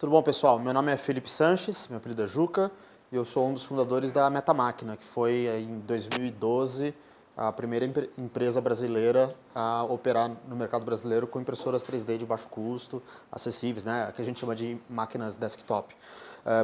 Tudo bom, pessoal? Meu nome é Felipe Sanches, meu apelido é Juca, e eu sou um dos fundadores da Metamáquina, que foi em 2012 a primeira empresa brasileira a operar no mercado brasileiro com impressoras 3D de baixo custo, acessíveis, né? Que a gente chama de máquinas desktop.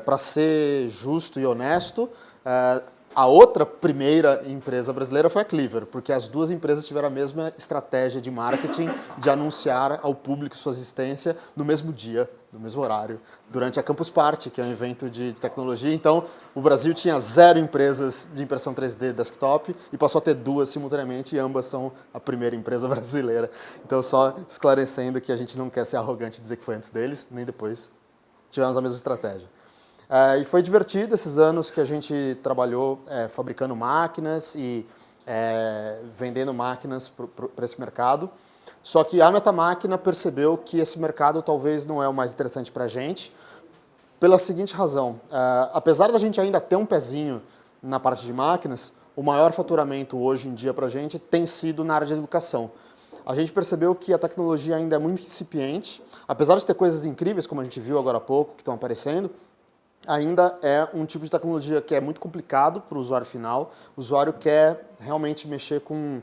Para ser justo e honesto, a outra primeira empresa brasileira foi a Cleaver, porque as duas empresas tiveram a mesma estratégia de marketing de anunciar ao público sua existência no mesmo dia, no mesmo horário, durante a Campus Party, que é um evento de tecnologia. Então, o Brasil tinha 0 empresas de impressão 3D desktop e passou a ter 2 simultaneamente, e ambas são a primeira empresa brasileira. Então, só esclarecendo que a gente não quer ser arrogante e dizer que foi antes deles, nem depois. Tivemos a mesma estratégia. E foi divertido esses anos que a gente trabalhou fabricando máquinas e vendendo máquinas para esse mercado. Só que a Metamáquina percebeu que esse mercado talvez não é o mais interessante para a gente, pela seguinte razão. Apesar da gente ainda ter um pezinho na parte de máquinas, o maior faturamento hoje em dia para a gente tem sido na área de educação. A gente percebeu que a tecnologia ainda é muito incipiente, apesar de ter coisas incríveis, como a gente viu agora há pouco, que estão aparecendo, ainda é um tipo de tecnologia que é muito complicado para o usuário final. O usuário quer realmente mexer com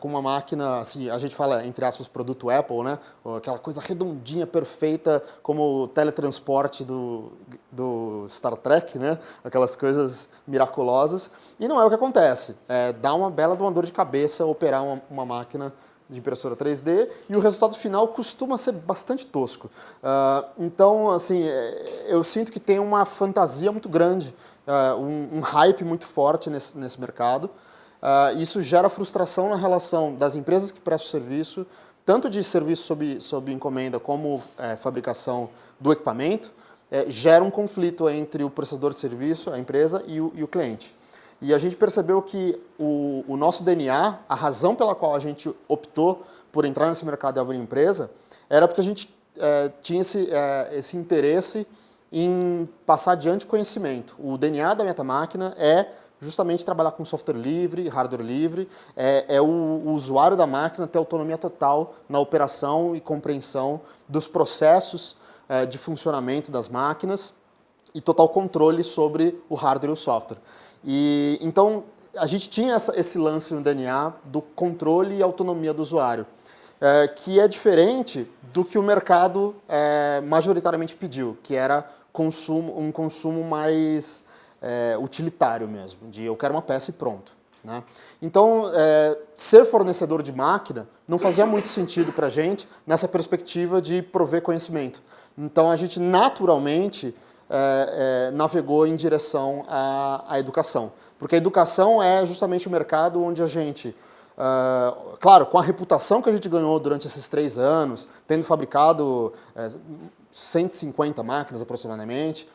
uma máquina, assim, a gente fala, entre aspas, produto Apple, né? Aquela coisa redondinha, perfeita, como o teletransporte do Star Trek, né? Aquelas coisas miraculosas. E não é o que acontece. Dá uma bela dor de cabeça operar uma máquina de impressora 3D, e o resultado final costuma ser bastante tosco. Então, assim, eu sinto que tem uma fantasia muito grande, um hype muito forte nesse mercado. Isso gera frustração na relação das empresas que prestam serviço, tanto de serviço sob encomenda como fabricação do equipamento, gera um conflito entre o prestador de serviço, a empresa, e o cliente. E a gente percebeu que o nosso DNA, a razão pela qual a gente optou por entrar nesse mercado e abrir empresa, era porque a gente tinha esse interesse em passar adiante conhecimento. O DNA da Metamáquina é justamente trabalhar com software livre, hardware livre, o usuário da máquina ter autonomia total na operação e compreensão dos processos de funcionamento das máquinas e total controle sobre o hardware e o software. E então a gente tinha esse lance no DNA do controle e autonomia do usuário, que é diferente do que o mercado majoritariamente pediu, que era um consumo mais utilitário mesmo, de eu quero uma peça e pronto, né? Então, ser fornecedor de máquina não fazia muito sentido para a gente nessa perspectiva de prover conhecimento. Então, a gente naturalmente navegou em direção à educação. Porque a educação é justamente o mercado onde a gente, claro, com a reputação que a gente ganhou durante esses 3 anos, tendo fabricado 150 máquinas aproximadamente,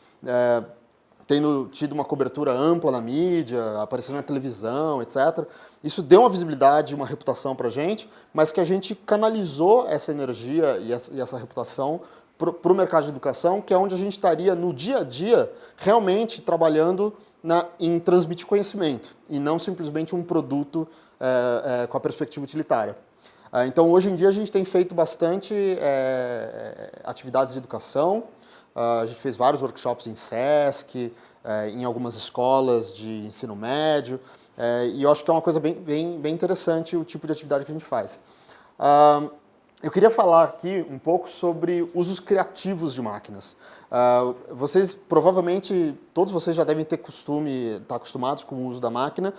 tendo tido uma cobertura ampla na mídia, aparecendo na televisão, etc. Isso deu uma visibilidade, uma reputação para a gente, mas que a gente canalizou essa energia e essa reputação para o mercado de educação, que é onde a gente estaria no dia a dia realmente trabalhando em transmitir conhecimento e não simplesmente um produto com a perspectiva utilitária. Então, hoje em dia, a gente tem feito bastante atividades de educação. A gente fez vários workshops em SESC, em algumas escolas de ensino médio, e eu acho que é uma coisa bem interessante o tipo de atividade que a gente faz. Eu queria falar aqui um pouco sobre usos criativos de máquinas. Provavelmente, todos vocês já devem estar acostumados com o uso da máquina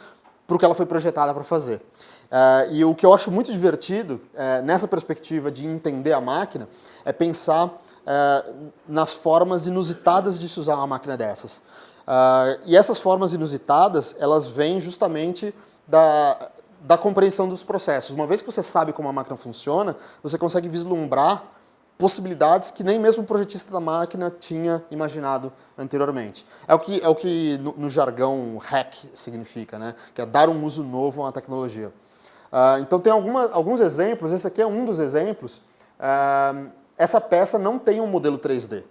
para o que ela foi projetada para fazer. E o que eu acho muito divertido, nessa perspectiva de entender a máquina, é pensar nas formas inusitadas de se usar uma máquina dessas. E essas formas inusitadas, elas vêm justamente da compreensão dos processos. Uma vez que você sabe como a máquina funciona, você consegue vislumbrar possibilidades que nem mesmo o projetista da máquina tinha imaginado anteriormente. É o que no jargão hack significa, né? Que é dar um uso novo a uma tecnologia. Então tem alguns exemplos, esse aqui é um dos exemplos. Essa peça não tem um modelo 3D.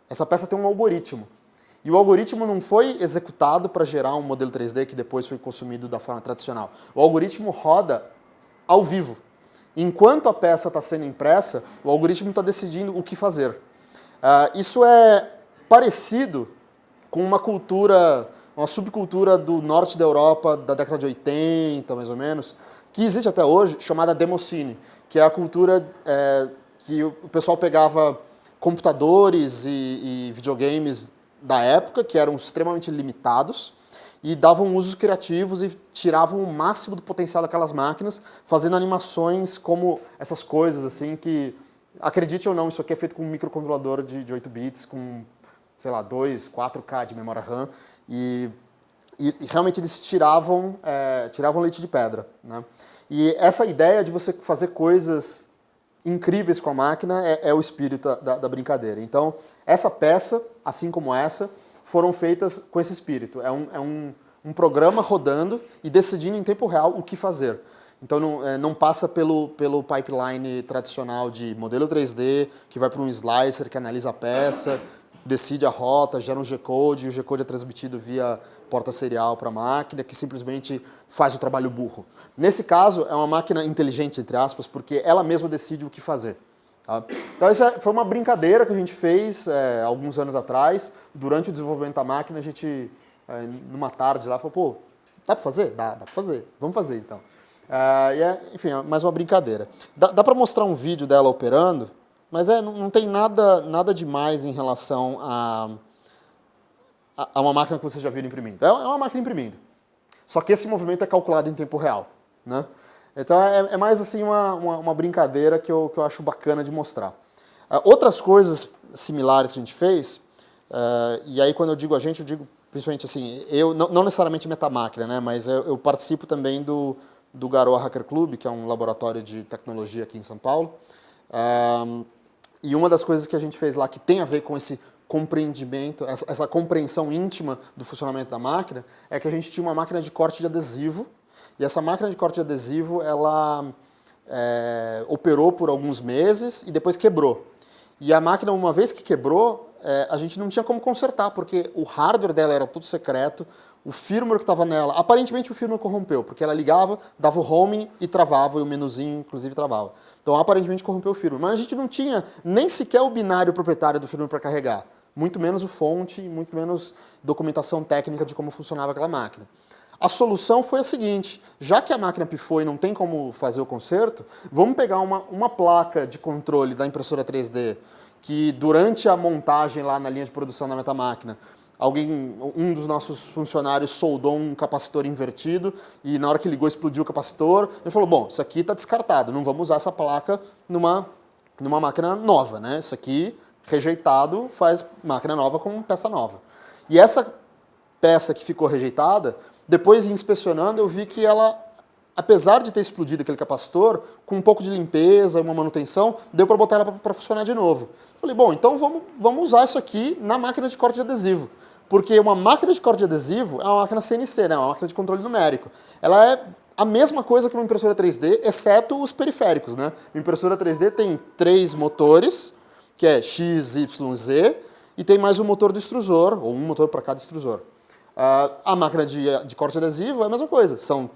Essa peça tem um algoritmo. E o algoritmo não foi executado para gerar um modelo 3D que depois foi consumido da forma tradicional. O algoritmo roda ao vivo. Enquanto a peça está sendo impressa, o algoritmo está decidindo o que fazer. Isso é parecido com uma cultura, uma subcultura do norte da Europa da década de 80, mais ou menos, que existe até hoje, chamada demoscene, que é a cultura que o pessoal pegava computadores e videogames da época, que eram extremamente limitados, e davam usos criativos e tiravam o máximo do potencial daquelas máquinas, fazendo animações como essas coisas, assim, que, acredite ou não, isso aqui é feito com um microcontrolador de 8 bits, com, sei lá, 2, 4K de memória RAM, e realmente eles tiravam leite de pedra, né? E essa ideia de você fazer coisas incríveis com a máquina é o espírito da brincadeira. Então, essa peça, assim como essa, foram feitas com esse espírito. É um programa rodando e decidindo em tempo real o que fazer. Então, não passa pelo pipeline tradicional de modelo 3D, que vai para um slicer, que analisa a peça, decide a rota, gera um G-code, e o G-code é transmitido via porta serial para a máquina, que simplesmente faz o trabalho burro. Nesse caso, é uma máquina inteligente, entre aspas, porque ela mesma decide o que fazer. Tá? Então, essa foi uma brincadeira que a gente fez alguns anos atrás. Durante o desenvolvimento da máquina, a gente, numa tarde lá, falou, pô, dá para fazer? Dá para fazer. Vamos fazer, então. Enfim, é mais uma brincadeira. Dá para mostrar um vídeo dela operando, mas não tem nada demais em relação a uma máquina que você já viu imprimindo. É uma máquina imprimindo. Só que esse movimento é calculado em tempo real, né? Então é mais assim uma brincadeira que eu acho bacana de mostrar. Outras coisas similares que a gente fez, e aí quando eu digo a gente, eu digo principalmente assim, eu não necessariamente Metamáquina, né? Mas eu participo também do Garoa Hacker Club, que é um laboratório de tecnologia aqui em São Paulo. E uma das coisas que a gente fez lá que tem a ver com esse compreendimento, essa compreensão íntima do funcionamento da máquina, é que a gente tinha uma máquina de corte de adesivo, e essa máquina de corte de adesivo, ela operou por alguns meses e depois quebrou. E a máquina, uma vez que quebrou, a gente não tinha como consertar, porque o hardware dela era tudo secreto, o firmware que estava nela, aparentemente o firmware corrompeu, porque ela ligava, dava o homing e travava, e o menuzinho, inclusive, travava. Então, aparentemente corrompeu o firmware. Mas a gente não tinha nem sequer o binário proprietário do firmware para carregar. Muito menos o fonte, muito menos documentação técnica de como funcionava aquela máquina. A solução foi a seguinte, já que a máquina pifou e não tem como fazer o conserto, vamos pegar uma placa de controle da impressora 3D que durante a montagem lá na linha de produção da Metamáquina, um dos nossos funcionários soldou um capacitor invertido e na hora que ligou explodiu o capacitor. Ele falou, bom, isso aqui está descartado, não vamos usar essa placa numa máquina nova, né? Isso aqui, rejeitado, faz máquina nova com peça nova. E essa peça que ficou rejeitada, depois inspecionando eu vi que ela, apesar de ter explodido aquele capacitor, com um pouco de limpeza, uma manutenção, deu para botar ela para funcionar de novo. Falei, bom, então vamos usar isso aqui na máquina de corte de adesivo. Porque uma máquina de corte de adesivo é uma máquina CNC, né? Uma máquina de controle numérico. Ela é a mesma coisa que uma impressora 3D, exceto os periféricos, né? Uma impressora 3D tem 3 motores, que é X, Y, Z, e tem mais um motor do extrusor, ou um motor para cada extrusor. A máquina de corte adesivo é a mesma coisa, são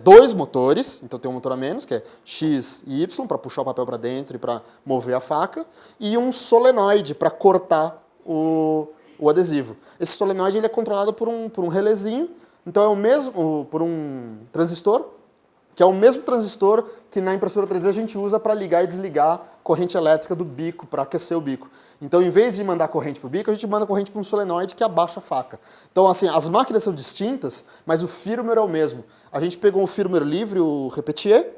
2 motores, então tem um motor a menos, que é X e Y, para puxar o papel para dentro e para mover a faca, e um solenoide para cortar o adesivo. Esse solenoide ele é controlado por um relézinho, então é o mesmo, por um transistor, que é o mesmo transistor que na impressora 3D a gente usa para ligar e desligar corrente elétrica do bico, para aquecer o bico. Então, em vez de mandar corrente para o bico, a gente manda corrente para um solenoide que abaixa a faca. Então, assim, as máquinas são distintas, mas o firmware é o mesmo. A gente pegou um firmware livre, o Repetier,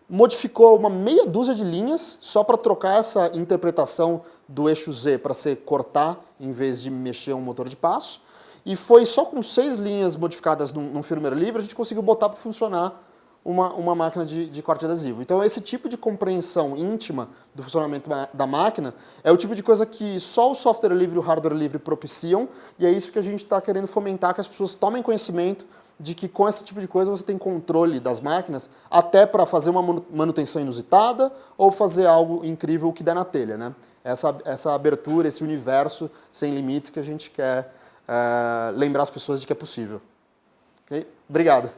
modificou uma meia dúzia de linhas só para trocar essa interpretação do eixo Z para ser cortar em vez de mexer um motor de passo. E foi só com 6 linhas modificadas num firmware livre a gente conseguiu botar para funcionar uma máquina de corte adesivo. Então, esse tipo de compreensão íntima do funcionamento da máquina é o tipo de coisa que só o software livre e o hardware livre propiciam, e é isso que a gente está querendo fomentar, que as pessoas tomem conhecimento de que com esse tipo de coisa você tem controle das máquinas, até para fazer uma manutenção inusitada ou fazer algo incrível que der na telha, né? Essa abertura, esse universo sem limites que a gente quer lembrar as pessoas de que é possível. Okay? Obrigado.